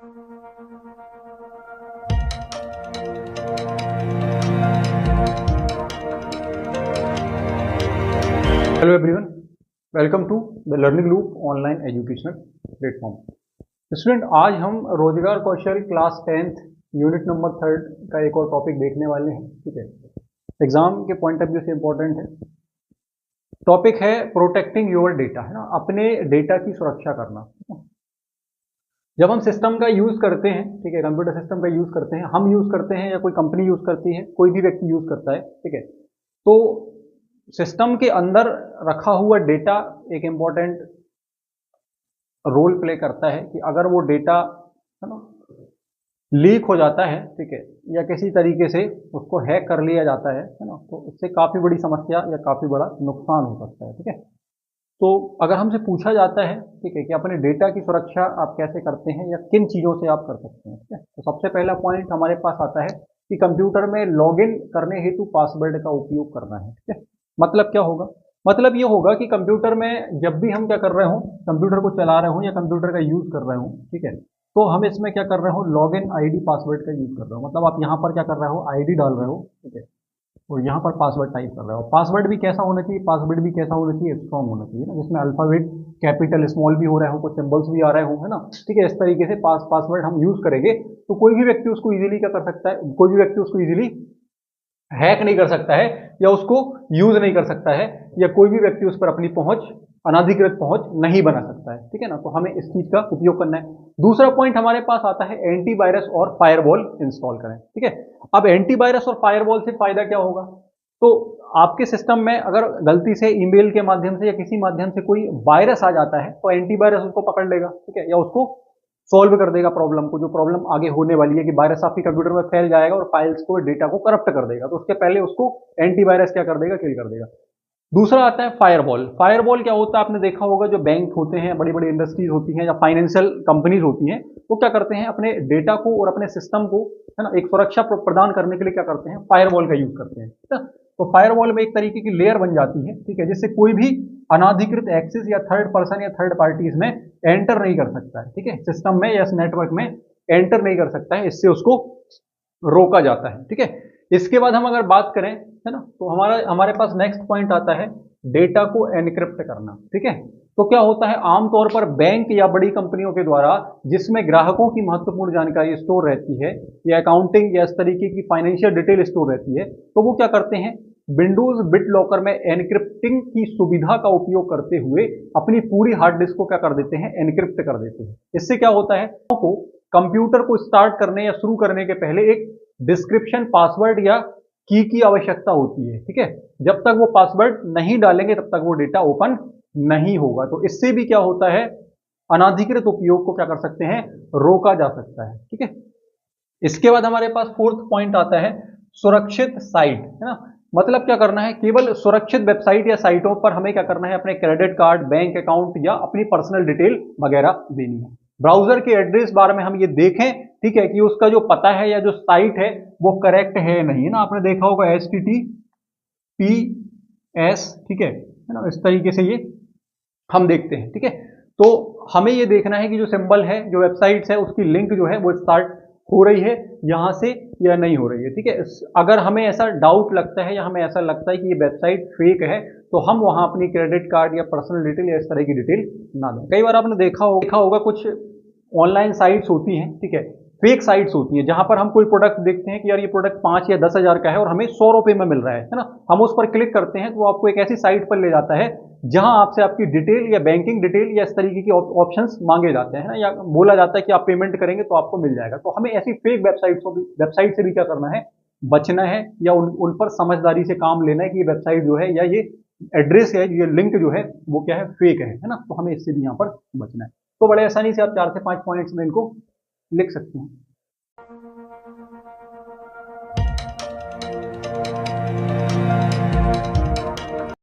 Hello everyone, welcome to the learning loop online educational platform. Student, आज हम रोजगार कौशल class 10th unit number 3 का एक और टॉपिक देखने वाले हैं। ठीक है, एग्जाम के पॉइंट ऑफ व्यू से इंपॉर्टेंट है। टॉपिक है प्रोटेक्टिंग योर डेटा, है ना, अपने डेटा की सुरक्षा करना। जब हम सिस्टम का यूज करते हैं, ठीक है, कंप्यूटर सिस्टम का यूज करते हैं, हम यूज करते हैं या कोई कंपनी यूज करती है, कोई भी व्यक्ति यूज करता है, ठीक है, तो सिस्टम के अंदर रखा हुआ डेटा एक इंपॉर्टेंट रोल प्ले करता है कि अगर वो डेटा, है ना, लीक हो जाता है, ठीक है, या किसी तरीके से उसको हैक कर लिया जाता है ना, तो इससे काफ़ी बड़ी समस्या या काफ़ी बड़ा नुकसान हो सकता है। ठीक है, तो अगर हमसे पूछा जाता है, ठीक है, कि अपने डेटा की सुरक्षा आप कैसे करते हैं या किन चीज़ों से आप कर सकते हैं, ठीक है, तो सबसे पहला पॉइंट हमारे पास आता है कि कंप्यूटर में लॉगिन करने हेतु पासवर्ड का उपयोग करना है। ठीक है, मतलब क्या होगा? मतलब ये होगा कि कंप्यूटर में जब भी हम क्या कर रहे हो, कंप्यूटर को चला रहे हो या कंप्यूटर का यूज कर रहे हो, ठीक है, तो हम इसमें क्या कर रहे हो, लॉगिन आईडी पासवर्ड का यूज कर रहे हो। मतलब आप यहाँ पर क्या कर रहे हो, आईडी डाल रहे हो, ठीक है, और यहाँ पर पासवर्ड टाइप कर रहे हो। पासवर्ड भी कैसा होना चाहिए, पासवर्ड भी कैसा होना चाहिए, स्ट्रॉन्ग होना चाहिए ना, जिसमें अल्फाबेट कैपिटल स्मॉल भी हो रहे हो, कुछ सिंबल्स भी आ रहे हो, है ना। ठीक है, इस तरीके से पासवर्ड हम यूज करेंगे तो कोई भी व्यक्ति उसको इजीली क्या कर सकता है, कोई भी व्यक्ति उसको इजीली हैक नहीं कर सकता है या उसको यूज नहीं कर सकता है, या कोई भी व्यक्ति उस पर अपनी पहुंच, अनाधिकृत पहुंच नहीं बना सकता है। ठीक है ना, तो हमें इस चीज का उपयोग करना है। दूसरा पॉइंट हमारे पास आता है एंटीवायरस और फायरवॉल इंस्टॉल करें। ठीक है, अब एंटीवायरस और फायरवॉल से फायदा क्या होगा, तो आपके सिस्टम में अगर गलती से ईमेल के माध्यम से या किसी माध्यम से कोई वायरस आ जाता है तो एंटीवायरस उसको पकड़ लेगा, ठीक है, या उसको सॉल्व कर देगा प्रॉब्लम को, जो प्रॉब्लम आगे होने वाली है कि वायरस आपके कंप्यूटर में फैल जाएगा और फाइल्स को, डेटा को करप्ट कर देगा, तो उसके पहले उसको एंटीवायरस क्या कर देगा, किल कर देगा। दूसरा आता है फायरवॉल। फायरवॉल क्या होता है, आपने देखा होगा, जो बैंक होते हैं, बड़ी बड़ी इंडस्ट्रीज होती हैं या फाइनेंशियल कंपनीज होती हैं, वो क्या करते हैं, अपने डेटा को और अपने सिस्टम को, है ना, एक सुरक्षा प्रदान करने के लिए क्या करते हैं, फायरवॉल का यूज करते हैं। ठीक है, तो फायरवॉल में एक तरीके की लेयर बन जाती है, ठीक है, जिससे कोई भी अनाधिकृत एक्सेस या थर्ड पर्सन या थर्ड पार्टी इसमें एंटर नहीं कर सकता है। ठीक है, सिस्टम में या नेटवर्क में एंटर नहीं कर सकता है, इससे उसको रोका जाता है। ठीक है, इसके बाद हम अगर बात करें, है ना, तो हमारे पास नेक्स्ट पॉइंट आता है डेटा को एनक्रिप्ट करना। ठीक है, तो क्या होता है, आमतौर पर बैंक या बड़ी कंपनियों के द्वारा जिसमें ग्राहकों की महत्वपूर्ण जानकारी स्टोर रहती है या अकाउंटिंग या इस तरीके की फाइनेंशियल डिटेल स्टोर रहती है, तो वो क्या करते हैं, विंडोज बिट लॉकर में एनक्रिप्टिंग की सुविधा का उपयोग करते हुए अपनी पूरी हार्ड डिस्क को क्या कर देते हैं, एनक्रिप्ट कर देते हैं। इससे क्या होता है, को कंप्यूटर को स्टार्ट करने या शुरू करने के पहले एक डिस्क्रिप्शन पासवर्ड या की आवश्यकता होती है। ठीक है, जब तक वो पासवर्ड नहीं डालेंगे तब तक वो डेटा ओपन नहीं होगा। तो इससे भी क्या होता है, अनाधिकृत उपयोग को क्या कर सकते हैं, रोका जा सकता है। ठीक है, इसके बाद हमारे पास फोर्थ पॉइंट आता है सुरक्षित साइट, है ना। मतलब क्या करना है, केवल सुरक्षित वेबसाइट या साइटों पर हमें क्या करना है, अपने क्रेडिट कार्ड, बैंक अकाउंट या अपनी पर्सनल डिटेल वगैरह देनी है। ब्राउजर के एड्रेस बार में हम ये देखें, ठीक है, कि उसका जो पता है या जो साइट है वो करेक्ट है नहीं, है ना। आपने देखा होगा HTTPS, ठीक है ना, इस तरीके से ये हम देखते हैं। ठीक है, तो हमें ये देखना है कि जो सिंबल है, जो वेबसाइट्स है, उसकी लिंक जो है वो स्टार्ट हो रही है यहां से या नहीं हो रही है। ठीक है, अगर हमें ऐसा डाउट लगता है या हमें ऐसा लगता है कि ये वेबसाइट फेक है, तो हम वहां अपनी क्रेडिट कार्ड या पर्सनल डिटेल या इस तरह की डिटेल ना दें। कई बार आपने देखा होगा कुछ ऑनलाइन साइट्स होती हैं, ठीक है, फेक साइट्स होती हैं, जहां पर हम कोई प्रोडक्ट देखते हैं कि यार ये प्रोडक्ट 5 या 10 हज़ार का है और हमें 100 रुपए में मिल रहा है ना, हम उस पर क्लिक करते हैं तो वो आपको एक ऐसी साइट पर ले जाता है जहां आपसे आपकी डिटेल या बैंकिंग डिटेल या इस तरीके की ऑप्शंस मांगे जाते हैं ना, या बोला जाता है कि आप पेमेंट करेंगे तो आपको मिल जाएगा। तो हमें ऐसी फेक वेबसाइट से भी क्या करना है, बचना है, या उन पर समझदारी से काम लेना है कि ये वेबसाइट जो है या ये एड्रेस है, ये लिंक जो है वो क्या है, फेक है ना। तो हमें इससे भी यहाँ पर बचना है। तो बड़े आसानी से आप 4 से 5 पॉइंट्स में इनको लिख सकते हैं।